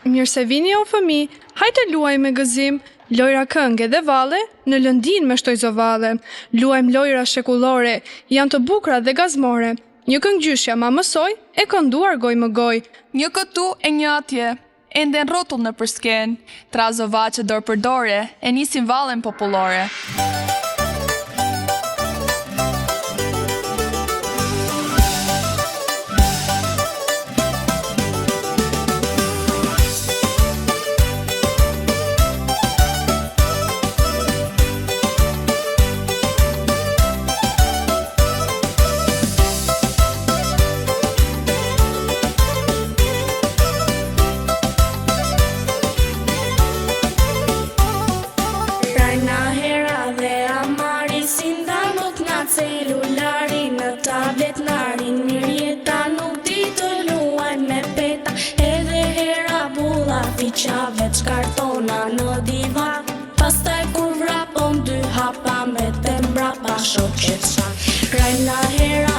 Mirë se vini o fëmi, hajte luaj me gëzim, lojra këngë dhe valle, në lëndin me shtojzovale. Luajmë lojra shekullore, janë të bukra dhe gazmore. Një këngëgjyshja ma mësoj, e kënduar goj më goj. Një këtu e një atje, ende në rotull në përsken, trazova që dorë për dore, e nisin vallen popullore. Celulari në tablet narin mirë jeta nuk di të luaj me peta edhe hera bulla fiqa veç kartona në divan pastaj kur vrapon dy hapa me të mbrapa shoqet shan rajna hera